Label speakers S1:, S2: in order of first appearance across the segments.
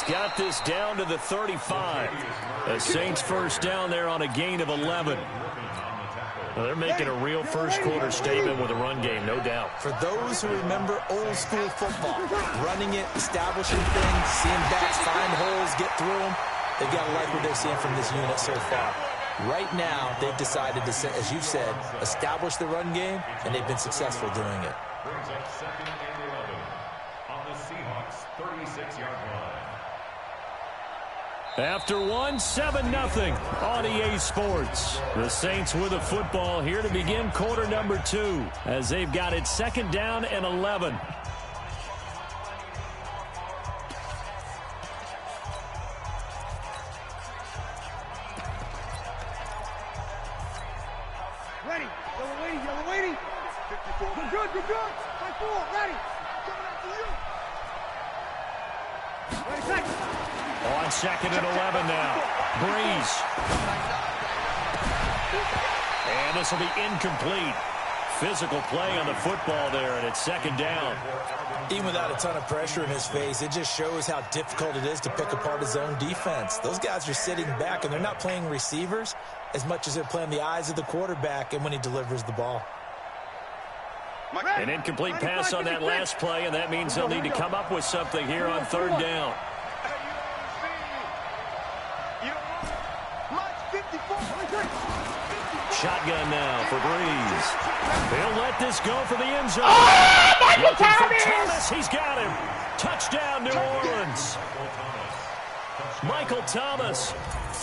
S1: He's got this down to the 35. The Saints first down there on a gain of 11. Well, they're making a real first-quarter statement with a run game, no doubt.
S2: For those who remember old-school football, running it, establishing things, seeing backs find holes, get through them, they've got to like what they're seeing from this unit so far. Right now, they've decided to, as you said, establish the run game, and they've been successful doing it.
S3: Brings up 2nd and 11 on the Seahawks' 36-yard line.
S1: After 7-0 on EA Sports. The Saints with the football here to begin quarter number 2 as they've got it 2nd down and 11.
S4: Ready. Yellow waiting. You're good. 5-4, ready. Coming after you. Ready, second.
S1: On 2nd and 11 now. Breeze. And this will be incomplete. Physical play on the football there, and it's 2nd down.
S2: Even without a ton of pressure in his face, it just shows how difficult it is to pick apart his own defense. Those guys are sitting back, and they're not playing receivers as much as they're playing the eyes of the quarterback and when he delivers the ball.
S1: An incomplete pass on that last play, and that means they'll need to come up with something here on 3rd down. Shotgun now for Breeze. He'll let this go for the end zone.
S4: Oh, Michael
S1: Looking for
S4: Thomas!
S1: Thomas. He's got him. Touchdown, New Orleans. Michael Thomas,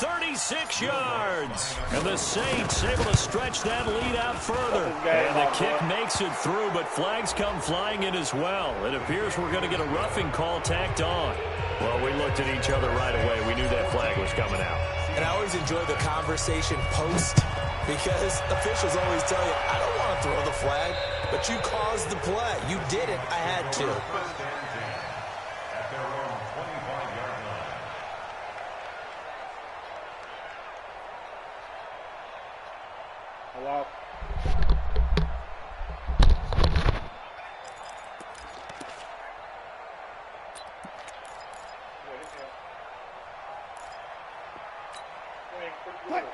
S1: 36 yards. And the Saints able to stretch that lead out further. And the kick makes it through, but flags come flying in as well. It appears we're going to get a roughing call tacked on. Well, we looked at each other right away. We knew that flag was coming out.
S2: And I always enjoy the conversation post because officials always tell you, I don't want to throw the flag, but you caused the play. You did it. I had to.
S3: At their own 25-yard line.
S4: Hello.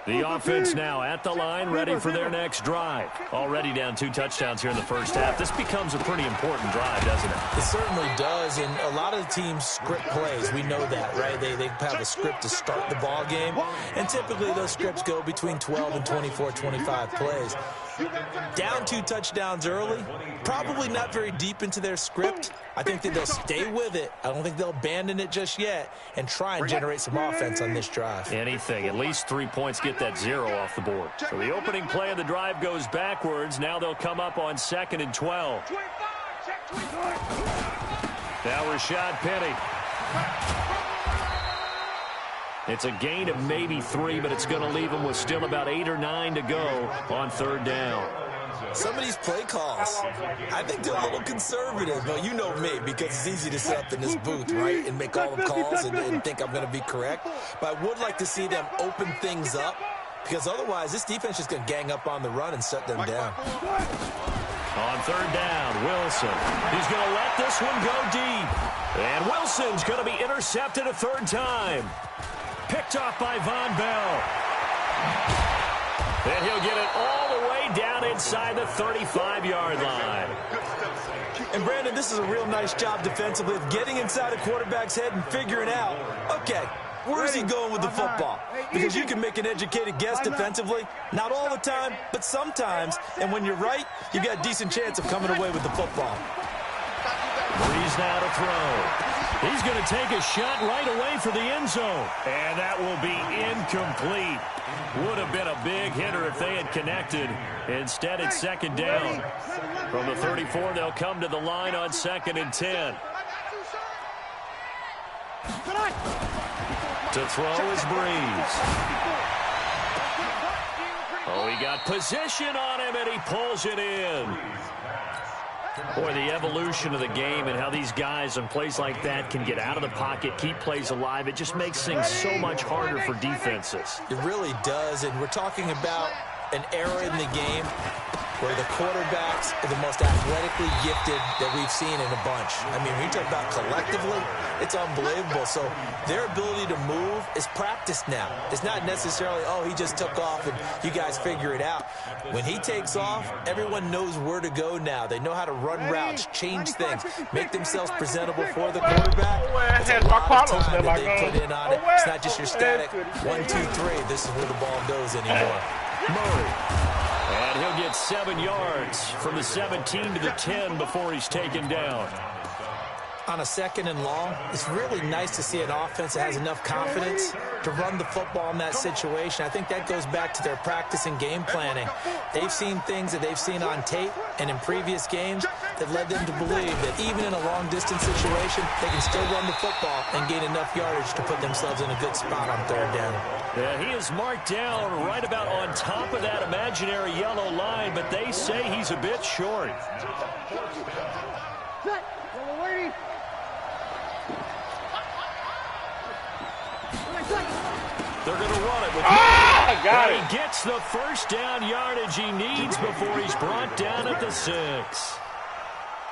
S1: The offense now at the line, ready for their next drive. Already down 2 touchdowns here in the first half. This becomes a pretty important drive, doesn't it?
S2: It certainly does, and a lot of the teams script plays. We know that, right? They have a script to start the ball game, and typically those scripts go between 12 and 24, 25 plays. Down 2 touchdowns early, probably not very deep into their script. I think that they'll stay with it. I don't think they'll abandon it just yet and try and generate some offense on this drive.
S1: Anything. At least 3 points get that 0 off the board. So the opening play of the drive goes backwards. Now they'll come up on 2nd and 12. Now Rashad Penny. It's a gain of maybe 3, but it's going to leave them with still about 8 or 9 to go on 3rd down.
S2: Some of these play calls, I think they're a little conservative. But you know me, because it's easy to sit up in this booth, right, and make all the calls and think I'm going to be correct. But I would like to see them open things up, because otherwise this defense is going to gang up on the run and shut them down.
S1: On 3rd down, Wilson. He's going to let this one go deep. And Wilson's going to be intercepted a 3rd time. Picked off by Von Bell. And he'll get it all the way down inside the 35-yard line.
S2: And, Brandon, this is a real nice job defensively of getting inside a quarterback's head and figuring out, okay, where's he going with the football? Because you can make an educated guess defensively. Not all the time, but sometimes. And when you're right, you've got a decent chance of coming away with the football.
S1: Breeze now to throw. He's going to take a shot right away for the end zone. And that will be incomplete. Would have been a big hitter if they had connected. Instead, it's 2nd down. From the 34, they'll come to the line on 2nd and 10. To throw is Breeze. Oh, he got position on him, and he pulls it in. Boy, the evolution of the game and how these guys on plays like that can get out of the pocket, keep plays alive, it just makes things so much harder for defenses.
S2: It really does, and we're talking about an era in the game where the quarterbacks are the most athletically gifted that we've seen in a bunch. I mean, when you talk about collectively, it's unbelievable. So their ability to move is practiced now. It's not necessarily, oh, he just took off and you guys figure it out. When he takes off, everyone knows where to go now. They know how to run routes, change things, make themselves presentable for the quarterback. It's a lot of time that they put in on it. It's not just your static 1, 2, 3. This is where the ball goes anymore.
S1: Murray. And he'll get 7 yards from the 17 to the 10 before he's taken down.
S2: On a 2nd and long, it's really nice to see an offense that has enough confidence to run the football in that situation. I think that goes back to their practice and game planning. They've seen things that they've seen on tape and in previous games that led them to believe that even in a long-distance situation, they can still run the football and gain enough yardage to put themselves in a good spot on 3rd down.
S1: Yeah, he is marked down right about on top of that imaginary yellow line, but they say he's a bit short. They're going to run it with He gets the 1st down yardage he needs before he's brought down at the 6.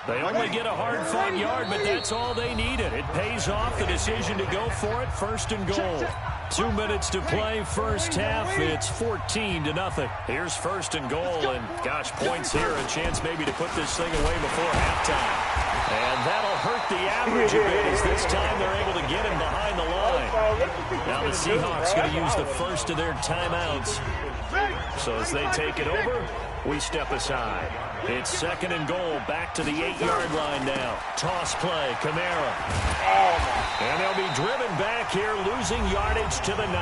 S1: They only get a hard-fought yard, but that's all they needed. It pays off the decision to go for it, 1st and goal. 2 minutes to play, first half. It's 14-0. Here's 1st and goal, and gosh, points here. A chance maybe to put this thing away before halftime. And that'll hurt the average a bit as this time they're able to get him behind the line. Now the Seahawks going to use the first of their timeouts. So as they take it over, we step aside. It's 2nd and goal, back to the 8-yard line now. Toss play, Kamara. And they'll be driven back here, losing yardage to the 9.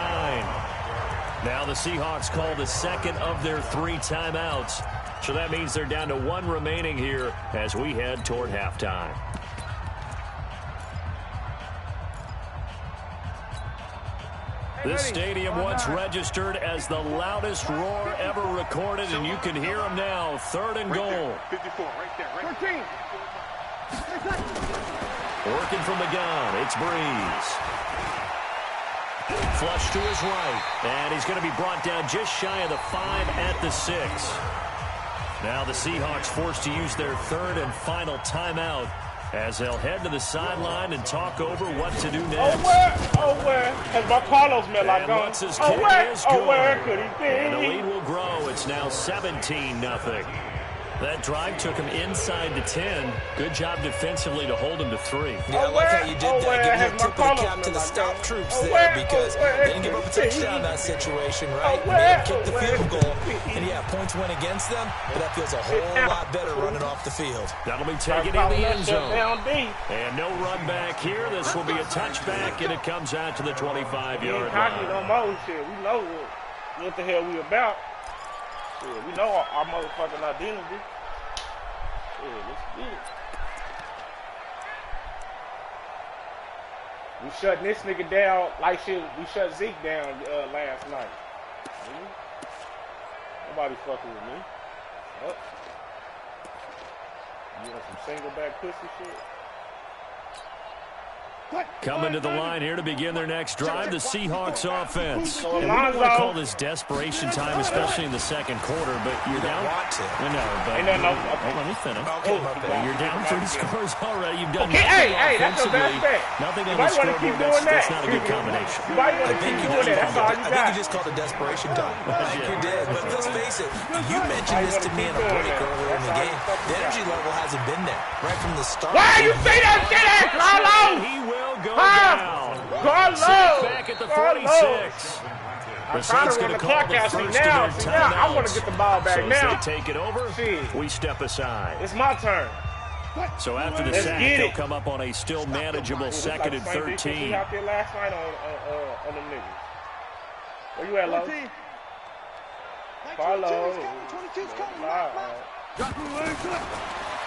S1: Now the Seahawks call the 2nd of their 3 timeouts. So that means they're down to 1 remaining here as we head toward halftime. This stadium once registered as the loudest roar ever recorded, and you can hear them now. 3rd and goal.
S4: 54, right there. 13.
S1: Working from the gun, it's Breeze. Flush to his right, and he's going to be brought down just shy of the 5 at the 6. Now the Seahawks forced to use their 3rd and final timeout as they'll head to the sideline and talk over what to do next.
S5: Where has my Carlos met like
S1: once his kick is good.
S5: Where could he be?
S1: And the lead will grow. It's now 17-0. That drive took him inside the 10. Good job defensively to hold him to 3.
S2: Yeah, I like how you did that. Give a tip of the cap to the stop troops there because they didn't give up a touchdown in that situation, right? And they had kicked the field goal. And, yeah, points went against them, but that feels a whole lot better running off the field.
S1: That'll be taken in the end zone. And no run back here. This will be a touchback, and it comes out to the 25-yard line.
S5: No more shit. We know what the hell we about. Yeah, we know our motherfucking identity. Yeah, let's get it. We shutting this nigga down like shit. We shut Zeke down last night. Nobody fucking with me. Up. You want some single back pussy shit?
S1: Coming to the line here to begin their next drive, the Seahawks offense. And we don't want to call this desperation time, especially in the 2nd quarter, but you're down. I know, but let me finish. You're down 3 scores already. You've done nothing offensively. Nothing on the scoreboard. That's not a good combination.
S2: I think you just called it desperation time. I think you did. But let's face it, you mentioned this to me in a break earlier in the game. The energy level hasn't been there right from the start.
S5: Why you say that shit at Carlos?
S1: He will go down.
S5: Carlos!
S1: Back at the 46.
S5: I'm trying to run the clock out. See, now I want to get the ball back now.
S1: As they take it over, we step aside.
S5: It's my turn.
S1: So after the sack, they'll come up on a still manageable 2nd and 13.
S5: We out there last night on them niggas. Where you at, Lo? Carlos.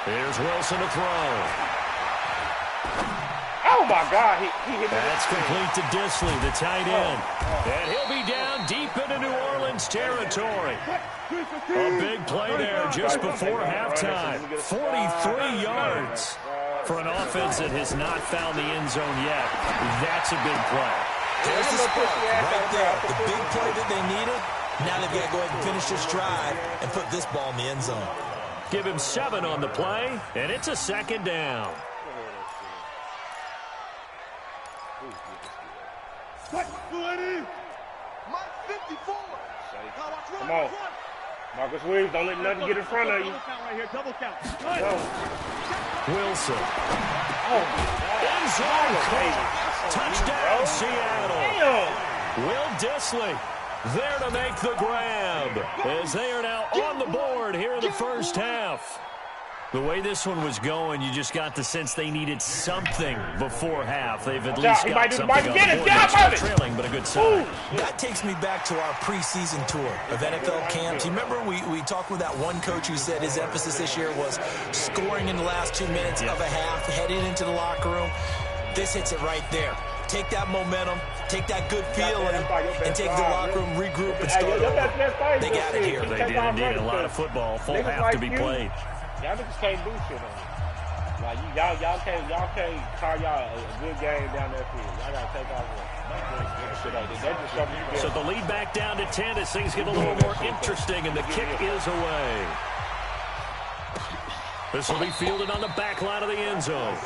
S1: Here's Wilson to throw.
S5: Oh, my God. He hit me.
S1: That's complete to Disley, the tight end. And he'll be down deep into New Orleans territory. A big play there just before halftime. 43 yards for an offense that has not found the end zone yet. That's a big play.
S2: There's the spot right there. The big play that they needed, Now they've got to go ahead and finish this drive and put this ball in the end zone.
S1: Give him 7 on the play, and it's a second down.
S5: Come on. Marcus Williams, don't let nothing get in front of you.
S4: Double count.
S1: Wilson.
S5: Oh,
S1: End zone caught. Touchdown, Seattle.
S5: damn.
S1: Will Dissly there to make the grab as they are now on the board here in the first half. The way this one was going, you just got the sense they needed something before half. They've at least got something on the board. They're still trailing, but a good sign.
S2: That takes me back to our preseason tour of NFL camps. You remember we talked with that one coach who said his emphasis this year was scoring in the last 2 minutes of a half, heading into the locker room. This hits it right there. Take that momentum, take that good feeling, and take the locker room, regroup, and start over. They got it here.
S1: They did indeed. A lot of football, full half to be played.
S5: Y'all niggas can't do shit on it. Like y'all can't call y'all a good game down that field. Y'all gotta take off.
S1: So the lead back down to 10 as things get a little more interesting, and the kick is away. This will be fielded on the back line of the end zone.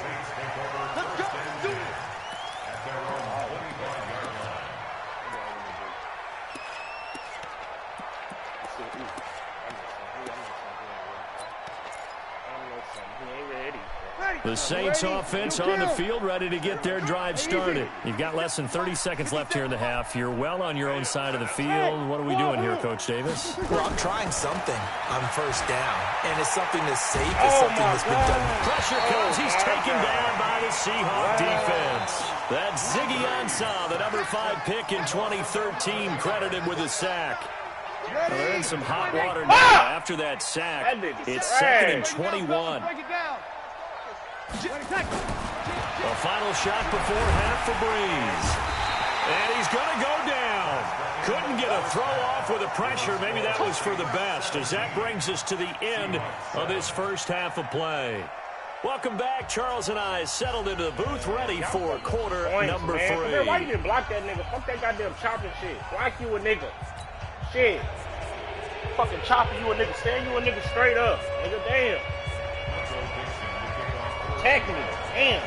S1: The Saints offense on the field, ready to get their drive started. You've got less than 30 seconds left here in the half. You're well on your own side of the field. What are we doing here, Coach Davis?
S2: Well, I'm trying something on first down, and it's something that's safe. It's something that's been done.
S1: Pressure comes. He's taken down by the Seahawk defense. That's Ziggy Ansah, the number 5 pick in 2013, credited with a sack. Well, they're in some hot water now after that sack. It's 2nd and 21. A final shot before half for Breeze. And he's going to go down. Couldn't get a throw off with the pressure. Maybe that was for the best, as that brings us to the end of this first half of play. Welcome back. Charles and I settled into the booth, ready for quarter number 3.
S5: Why you didn't block that nigga? Fuck that goddamn chopping shit. Block you a nigga. Shit. Fucking chopping you a nigga. Stand you a nigga straight up. Nigga, damn. Attack me. Damn.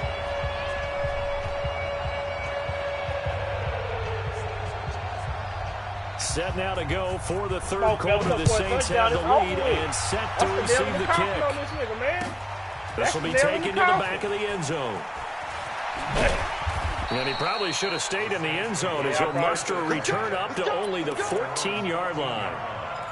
S1: Set now to go for the third quarter. The Saints have the lead and set to receive the kick. This will be taken to the back of the end zone. And he probably should have stayed in the end zone as he'll muster a return up to only the 14-yard line.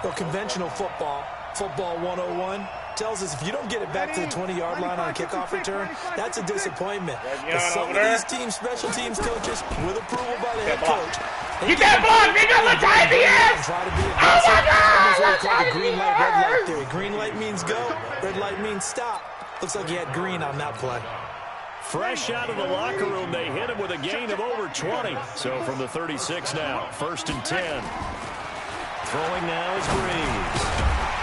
S2: Well, conventional football 101, tells us if you don't get it back to the 20-yard line on a kickoff return, that's a disappointment. But some of these teams, special teams coaches, with approval by the head coach,
S5: get that block, nigga! Let's IBS!
S2: Try to be aggressive. Almost what we call the green light, red light theory. Green light means go, red light means stop. Looks like he had green on that play.
S1: Fresh out of the locker room, they hit him with a gain of over 20. So from the 36 now, 1st and 10. Throwing now is Breeze.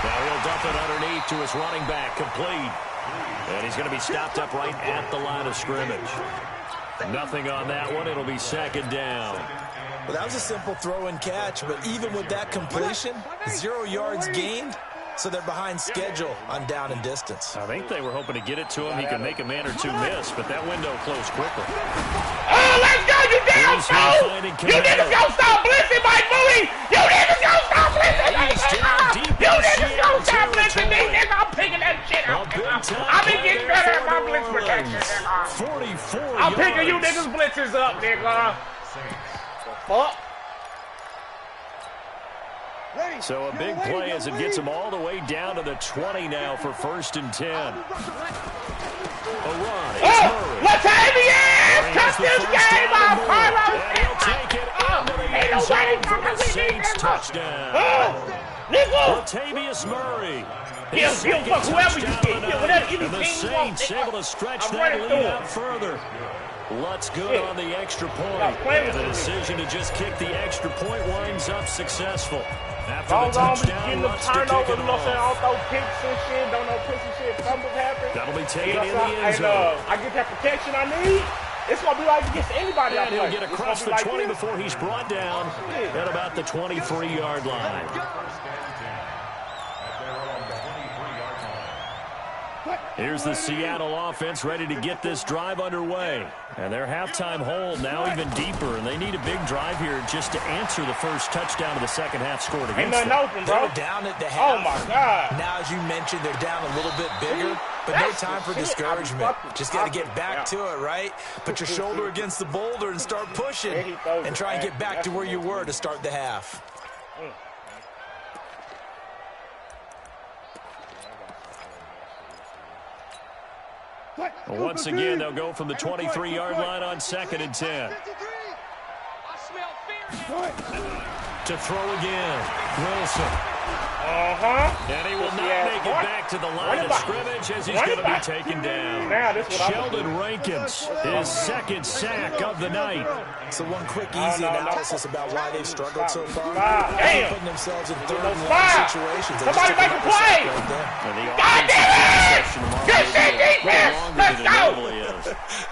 S1: Now he'll dump it underneath to his running back, complete. And he's going to be stopped up right at the line of scrimmage. Nothing on that one. It'll be 2nd down.
S2: Well, that was a simple throw and catch, but even with that completion, 0 yards gained. So they're behind schedule on down and distance.
S1: I think they were hoping to get it to him. He could make a man or two miss, but that window closed quickly.
S5: Oh, let's go, you damn fool! You niggas go stop blitzing, Mike Bowie! You niggas go stop blitzing, Mike Bowie! You niggas go stop blitzing, nigga! I'm picking that shit up, nigga! I've been getting better at my blitz protection, nigga!
S1: 44
S5: I'm picking you niggas blitzes up, nigga! Fuck!
S1: So a big play as it gets him all the way down to the 20 now for 1st and 10. A run.
S5: Oh, Latavius! Cut this game off, Carlos!
S1: And he'll take it into the end zone for the Saints touchdown. Latavius Murray.
S5: Yeah, fuck whoever you get. Yeah, whatever you
S1: and the Saints able to stretch that lead out further. Lutz good on the extra point. The decision to just kick the extra point winds up successful. After the touchdown, Lutz to kick it off.
S5: Don't throw picks and shit. Don't know pussy shit. Fumbles happen.
S1: That'll be taken in the end zone.
S5: I get that protection I need. It's going to be like against anybody I
S1: And
S5: play.
S1: he'll get across the
S5: It's
S1: 20
S5: gonna be like
S1: before he's brought down at about the 23-yard line. Here's the Seattle offense ready to get this drive underway. And their halftime hold now even deeper, and they need a big drive here just to answer the first touchdown of the second half scored
S5: Ain't
S1: against
S5: nothing
S1: them.
S5: open, bro.
S2: They're down at the half.
S5: Oh, my God.
S2: Now, as you mentioned, they're down a little bit bigger, but no time for discouragement. Just got to get back to it, right? Put your shoulder against the boulder and start pushing and try and get back to where you were to start the half.
S1: Once again, they'll go from the 23-yard line on 2nd and 10. To throw again, Wilson. And he will not make it back to the line of scrimmage as he's going to be taken down. Sheldon Rankins, his second sack of the night.
S2: So one quick, easy analysis about why they've struggled so far.
S5: Damn.
S2: Putting themselves in third and long situations.
S5: Somebody make a play. God damn it! Good shit, defense. Let's go.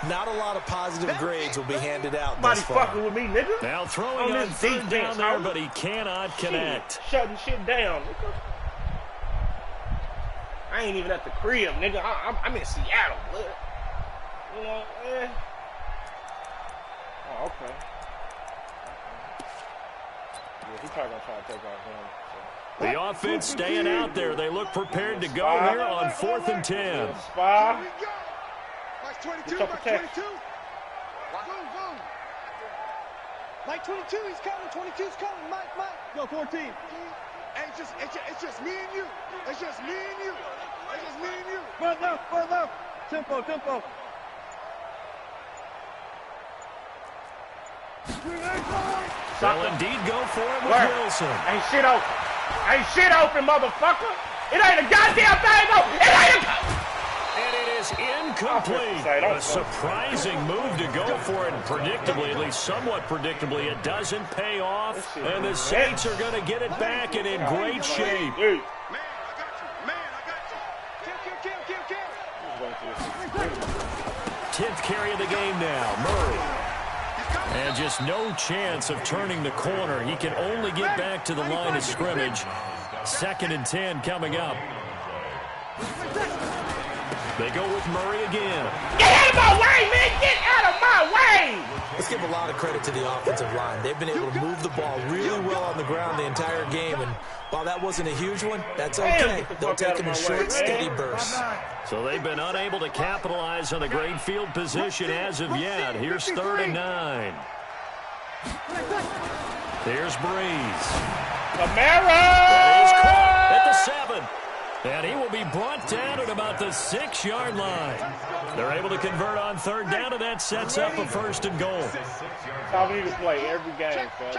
S2: Not a lot of positive grades will be handed out
S5: Somebody
S2: thus far.
S5: fucking with me, nigga.
S1: Now throwing on third down there, but he cannot connect.
S5: Shutting shit down, nigga. I ain't even at the crib, nigga. I'm in Seattle, blood. You know, Oh, okay. Yeah, he probably gonna try to take off him. So.
S1: The offense staying out there. They look prepared to go here on 4th and 10.
S5: Spy.
S4: Like 22,
S5: Get your
S4: like
S5: protection.
S4: 22. Go. Like 22, he's coming. 22's coming. Mike. Go, 14. Hey, it's just me and you. It's just me and you. It's just me and you. Front left. Tempo.
S1: They'll indeed go for it with Wilson.
S5: Ain't shit open, motherfucker. It ain't a goddamn thing open. It ain't a...
S1: And it is incomplete. A surprising move to go for it. Predictably, at least somewhat predictably, it doesn't pay off. And the Saints are going to get it back and in great shape.
S4: Man, I got you. Kill.
S1: 10th carry of the game now, Murray. And just no chance of turning the corner. He can only get back to the line of scrimmage. 2nd and 10 coming up. They go with Murray again.
S5: Get out of my way, man! Get out of my way!
S2: Let's give a lot of credit to the offensive line. They've been able to move the ball really well on the ground the entire game. And while that wasn't a huge one, that's okay. They'll take them in short, steady bursts.
S1: So they've been unable to capitalize on the great field position as of yet. Here's 3rd and 9. There's Breeze.
S5: Camara!
S1: That is caught at the 7. And he will be brought down at about the 6-yard line. They're able to convert on 3rd down, and that sets up a 1st and goal.
S5: That's how we need to play every game, fellas.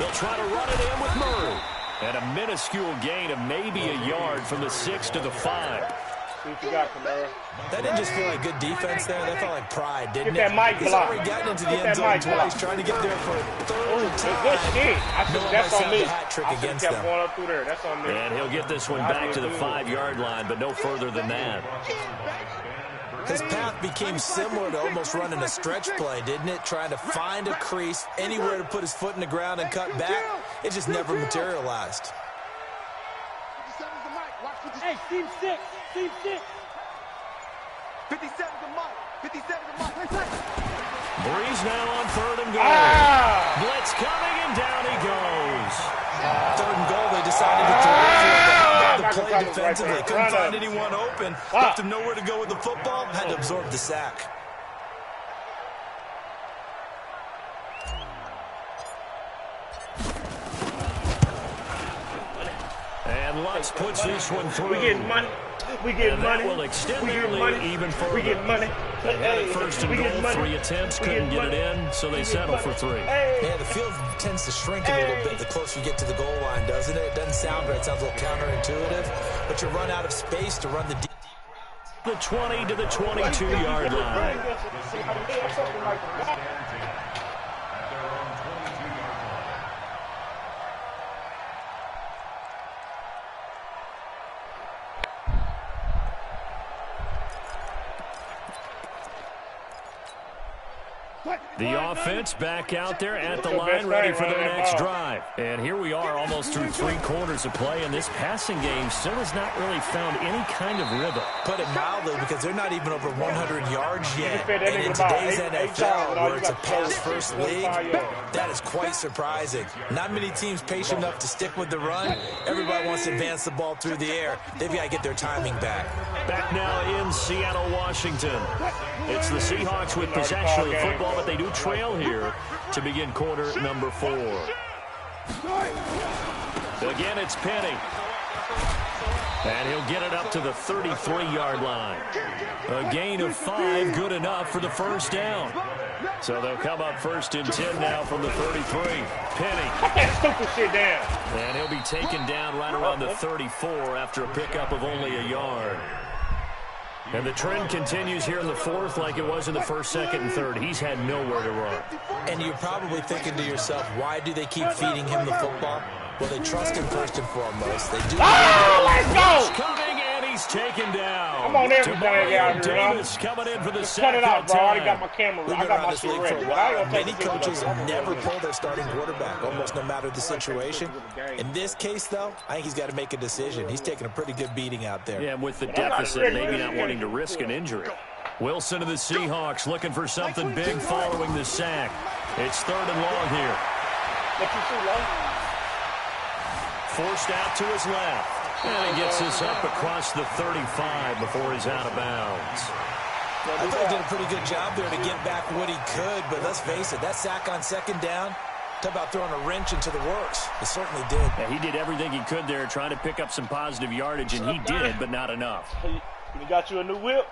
S1: They'll try to run it in with Murray. And a minuscule gain of maybe a yard from the 6 to the 5.
S5: See what you got, Camara.
S2: That didn't just feel like good defense there. That felt like pride, didn't
S5: Get
S2: it?
S5: that mic
S2: He's
S5: block.
S2: already gotten into the
S5: Get
S2: end
S5: that
S2: zone
S5: mic
S2: twice,
S5: block.
S2: trying to get there for a third time.
S5: Good shit. I think
S2: No
S5: that's
S2: one
S5: on me.
S2: the hat trick
S5: I should have
S2: against
S5: kept
S2: them.
S5: going up through there. That's on me.
S1: And he'll get this one back to the 5-yard line, but no further than that.
S2: His path became similar to almost running a stretch play, didn't it? Trying to find a crease, anywhere to put his foot in the ground and cut back. It just never materialized.
S4: Hey, team 6. 57 to Mike.
S1: Breeze now on 3rd and goal. Blitz coming, and down he goes.
S2: 3rd and goal, they decided to throw it for the play defensively. Couldn't find anyone open. Left him nowhere to go with the football. Had to absorb the sack.
S1: And Lutz puts this one through.
S5: We getting money. We getting
S1: And
S5: money.
S1: that will extend
S5: We
S1: their
S5: getting
S1: lead
S5: money.
S1: even further.
S5: We getting money.
S1: They had it 1st and
S5: We
S1: goal,
S5: getting money.
S1: 3 attempts,
S5: We
S1: couldn't
S5: getting
S1: get it
S5: money.
S1: in, so they settle for 3.
S2: Yeah, the field tends to shrink a little bit the closer you get to the goal line, doesn't it? It doesn't sound right. It sounds a little counterintuitive, but you run out of space to run the deep.
S1: The 20 to the 22-yard line. The offense back out there at the line, ready for their next drive. And here we are almost through 3 quarters of play, and this passing game still has not really found any kind of rhythm.
S2: Put it mildly, because they're not even over 100 yards yet. And in today's NFL, where it's a pass-first league, that is quite surprising. Not many teams patient enough to stick with the run. Everybody wants to advance the ball through the air. They've got to get their timing back.
S1: Back now in Seattle, Washington. It's the Seahawks with possession of the football, but they do trail here to begin quarter number 4. Again, it's Penny. And he'll get it up to the 33-yard line. A gain of 5, good enough for the first down. So they'll come up 1st and 10 now from the 33. Penny.
S5: Put that stupid shit down.
S1: And he'll be taken down right around the 34 after a pickup of only a yard. And the trend continues here in the 4th like it was in the 1st, 2nd, and 3rd. He's had nowhere to run.
S2: And you're probably thinking to yourself, why do they keep feeding him the football? Well, they trust him first and foremost. They do.
S5: Let's go!
S1: Coming, and he's taken down.
S5: I'm on everything out here,
S1: Davis coming in for the
S5: cut it out, bro. I already got my
S2: We've
S5: camera.
S2: been
S5: I got
S2: around
S5: my
S2: this
S5: shit
S2: league
S5: ready.
S2: for a while. Many coaches never pull their starting quarterback, almost no matter the situation. In this case, though, I think he's got to make a decision. He's taking a pretty good beating out there.
S1: Yeah, with the deficit, maybe not wanting to risk an injury. Wilson of the Seahawks looking for something big following the sack. It's 3rd and long here. Forced out to his left. And he gets this up across the 35 before he's out of bounds.
S2: I thought he did a pretty good job there to get back what he could, but let's face it, that sack on 2nd down, talk about throwing a wrench into the works. It certainly did.
S1: Yeah, he did everything he could there, trying to pick up some positive yardage, and he did, but not enough.
S5: You got you a new whip?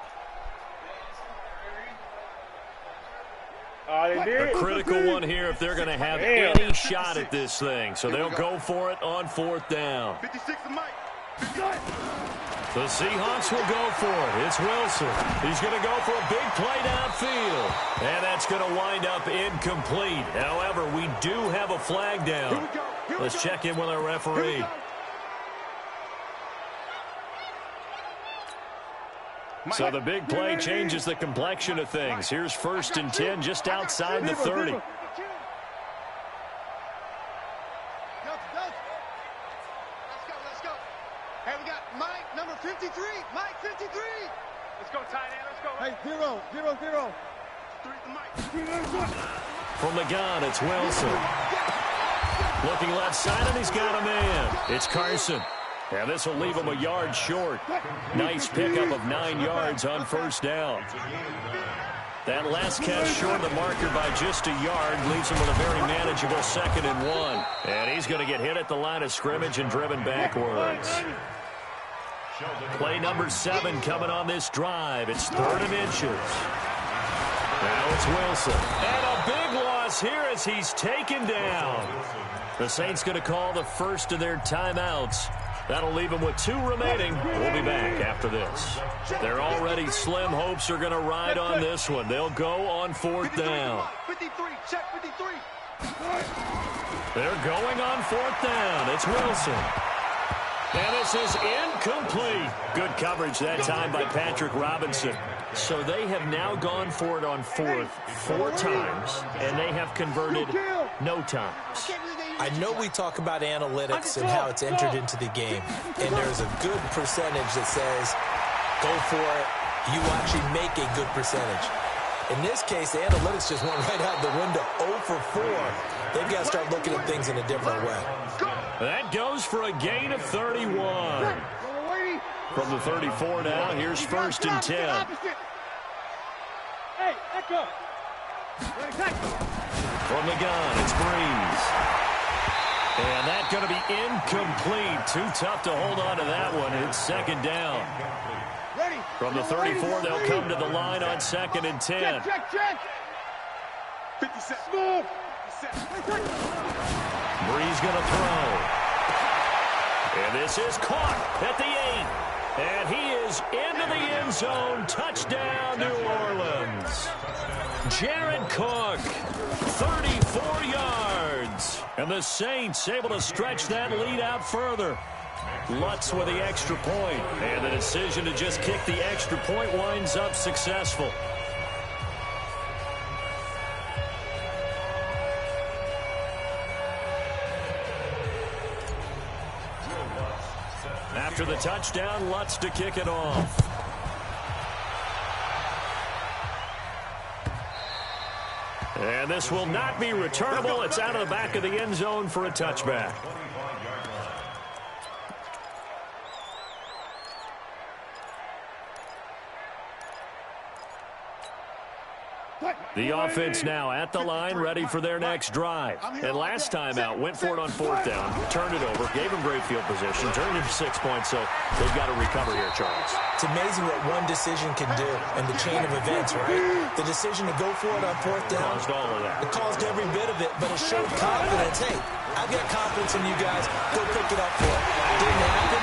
S1: A critical one here if they're going to have any shot at this thing. So they'll go for it on 4th down. The Seahawks will go for it. It's Wilson. He's going to go for a big play downfield. And that's going to wind up incomplete. However, we do have a flag down. Let's check in with our referee. So the big play changes the complexion of things. Here's 1st and 10 just outside the 30.
S4: Let's go. Hey, we got Mike, number 53. Mike, 53. Let's go, tight end. Let's go. Hey, 0, 0, 0. 3 to Mike.
S1: From the gun, it's Wilson. Looking left side, and he's got a man. It's Carson. And this will leave him a yard short. Nice pickup of 9 yards on 1st down. That last catch short of the marker by just a yard leaves him with a very manageable 2nd and 1. And he's going to get hit at the line of scrimmage and driven backwards. Play number 7 coming on this drive. It's 3rd and inches. Now it's Wilson. And a big loss here as he's taken down. The Saints going to call the first of their timeouts. That'll leave them with 2 remaining. We'll be back after this. Their already slim hopes are going to ride on this one. They'll go on 4th down.
S4: 53, check 53.
S1: They're going on 4th down. It's Wilson. And this is incomplete. Good coverage that time by Patrick Robinson. So they have now gone for it on 4th 4 times, and they have converted no times.
S2: I know we talk about analytics and how it's entered into the game, and there's a good percentage that says, go for it, you actually make a good percentage. In this case, the analytics just went right out the window. 0 for 4. They've got to start looking at things in a different way.
S1: That goes for a gain of 31. From the 34 now, here's 1st and 10.
S4: Hey, echo.
S1: From the gun, it's Breeze. And that's going to be incomplete. Too tough to hold on to that one. It's 2nd down. From the 34, they'll come to the line on 2nd and 10.
S4: Check. 57.
S1: Breeze going to throw. And this is caught at the 8. And he is into the end zone. Touchdown, New Orleans. Jared Cook, 34 yards. And the Saints able to stretch that lead out further. Lutz with the extra point. And the decision to just kick the extra point winds up successful. After the touchdown, Lutz to kick it off. And this will not be returnable. It's out of the back of the end zone for a touchback. The offense now at the line, ready for their next drive. And last time out, went for it on fourth down, turned it over, gave them great field position, turned it for 6 points, so they've got to recover here, Charles.
S2: It's amazing what one decision can do in the chain of events, right? The decision to go for it on fourth down.
S1: Caused all of that.
S2: It caused every bit of it, but it showed confidence. Hey, I've got confidence in you guys. Go pick it up for it. Didn't happen.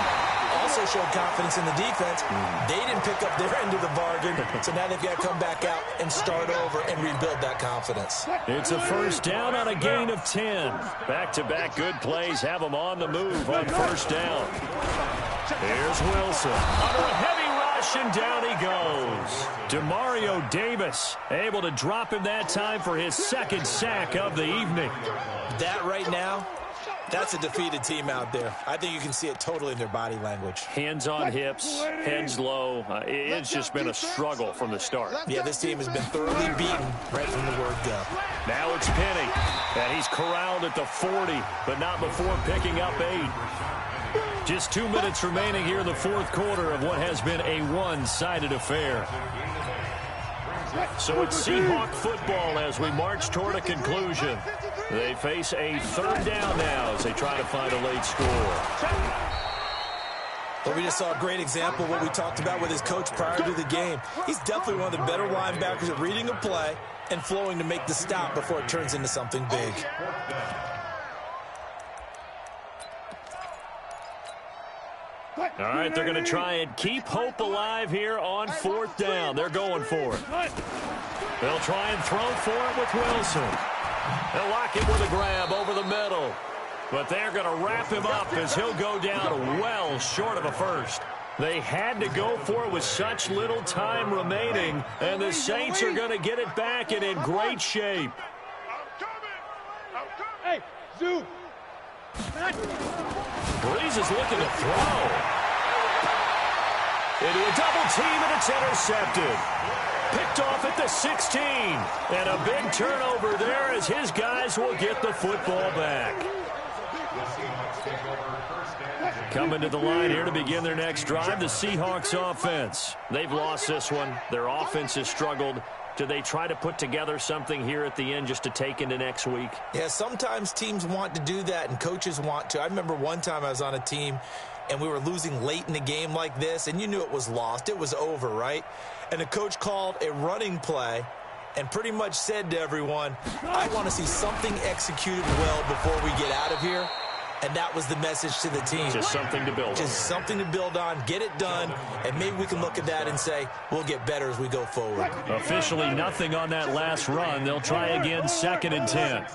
S2: Also showed confidence in the defense. They didn't pick up their end of the bargain, so now they've got to come back out and start over and rebuild that confidence.
S1: It's a first down on a gain of 10. Back-to-back good plays have them on the move on first down. Here's Wilson. Under a heavy rush, and down he goes. Demario Davis able to drop him that time for his second sack of the evening.
S2: That right now, that's a defeated team out there. I think you can see it totally in their body language.
S1: Hands on hips, heads low. It's just been a struggle from the start.
S2: Yeah, this team has been thoroughly beaten right from the word go.
S1: Now it's Penny, and he's corralled at the 40, but not before picking up 8. Just 2 minutes remaining here in the fourth quarter of what has been a one-sided affair. So it's Seahawk football as we march toward a conclusion. They face a third down now as they try to find a late score.
S2: Well, we just saw a great example of what we talked about with his coach prior to the game. He's definitely one of the better linebackers at reading a play and flowing to make the stop before it turns into something big.
S1: All right, they're going to try and keep hope alive here on fourth down. They're going for it. They'll try and throw for it with Wilson. They'll lock him with a grab over the middle. But they're going to wrap him up as he'll go down well short of a first. They had to go for it with such little time remaining, and the Saints are going to get it back and in great shape.
S4: Hey, Zoo.
S1: Breeze is looking to throw. Into a double team, and it's intercepted. Picked off at the 16. And a big turnover there as his guys will get the football back. Coming to the line here to begin their next drive, the Seahawks offense. They've lost this one. Their offense has struggled. Do they try to put together something here at the end just to take into next week?
S2: Yeah, sometimes teams want to do that and coaches want to. I remember one time I was on a team and we were losing late in the game like this, and you knew it was lost. It was over, right? And the coach called a running play and pretty much said to everyone, I want to see something executed well before we get out of here. And that was the message to the team.
S1: Just something to build on.
S2: Just something to build on, get it done, and maybe we can look at that and say, we'll get better as we go forward.
S1: Officially nothing on that last run. They'll try again, 2nd and 10.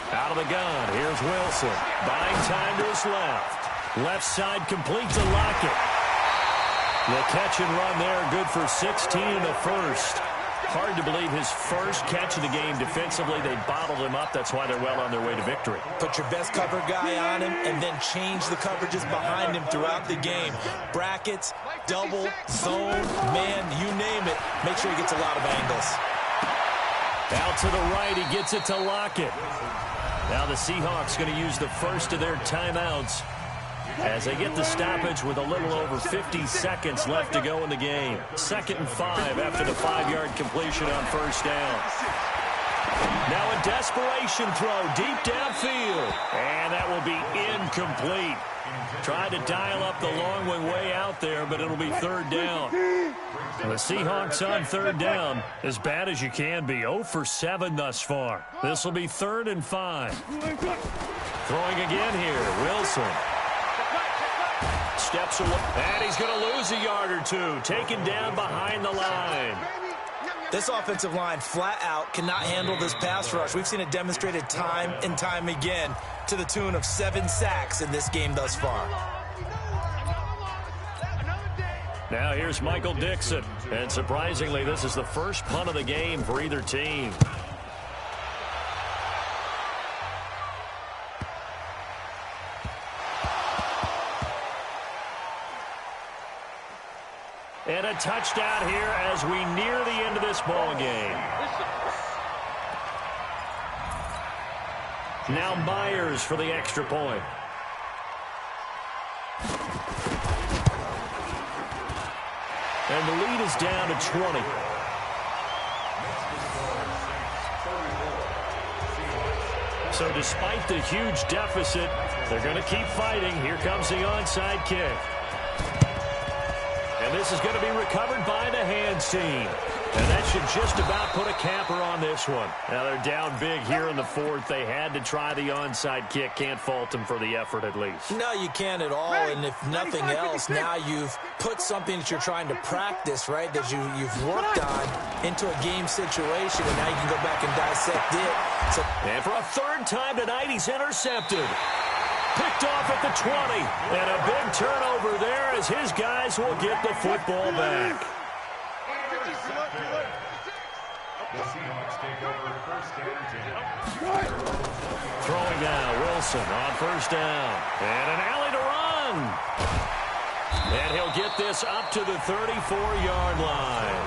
S1: Out of the gun, here's Wilson. Buying time to his left. Left side complete to Lockett. The catch and run there, good for 16 in the first. Hard to believe his first catch of the game defensively. They bottled him up. That's why they're well on their way to victory.
S2: Put your best cover guy on him and then change the coverages behind him throughout the game. Brackets, double, zone, man, you name it. Make sure he gets a lot of angles.
S1: Out to the right, he gets it to Lockett. Now the Seahawks going to use the first of their timeouts as they get the stoppage with a little over 50 seconds left to go in the game. 2nd and 5 after the 5-yard completion on first down. Now a desperation throw deep downfield, and that will be incomplete. Tried to dial up the long one way out there, but it'll be 3rd down. And the Seahawks on 3rd down, as bad as you can be, 0 for 7 thus far. This will be 3rd and 5. Throwing again here, Wilson. Steps away, and he's going to lose a yard or two. Taken down behind the line.
S2: This offensive line flat out cannot handle this pass rush. We've seen it demonstrated time and time again to the tune of 7 sacks in this game thus far.
S1: Now here's Michael Dixon. And surprisingly, this is the first punt of the game for either team. And a touchdown here as we near the end of this ball game. Now Myers for the extra point. And the lead is down to 20. So despite the huge deficit, they're going to keep fighting. Here comes the onside kick. And this is going to be recovered by the hands team. And that should just about put a capper on this one. Now they're down big here in the fourth. They had to try the onside kick. Can't fault them for the effort at least.
S2: No, you can't at all. And if nothing else, now you've put something that you're trying to practice, right, that you've worked on into a game situation, and now you can go back and dissect it. So,
S1: and for a third time tonight, he's intercepted. Picked off at the 20. And a big turnover there as his guys will get the football back.
S3: The Seahawks take over first down 10.
S1: Throwing now, Wilson on first down. And an alley to run. And he'll get this up to the 34-yard line.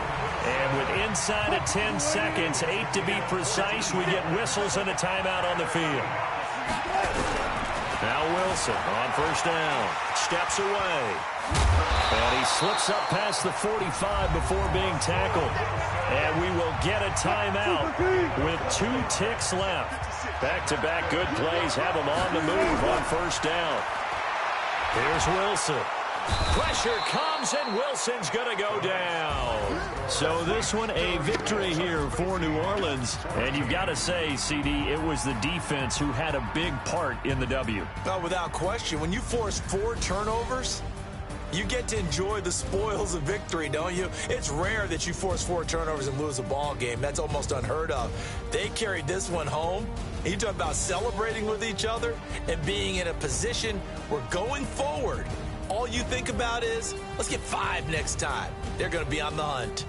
S1: And with inside of 10 seconds, 8 to be precise, we get whistles and a timeout on the field. Now Wilson on first down. Steps away. And he slips up past the 45 before being tackled. And we will get a timeout with 2 ticks left. Back-to-back good plays have him on the move on first down. Here's Wilson. Pressure comes, and Wilson's going to go down. So this one, a victory here for New Orleans. And you've got to say, CD, it was the defense who had a big part in the W.
S2: Oh, without question. When you force 4 turnovers, you get to enjoy the spoils of victory, don't you? It's rare that you force 4 turnovers and lose a ball game. That's almost unheard of. They carried this one home. You talk about celebrating with each other and being in a position where going forward, all you think about is, let's get 5 next time. They're going to be on the hunt.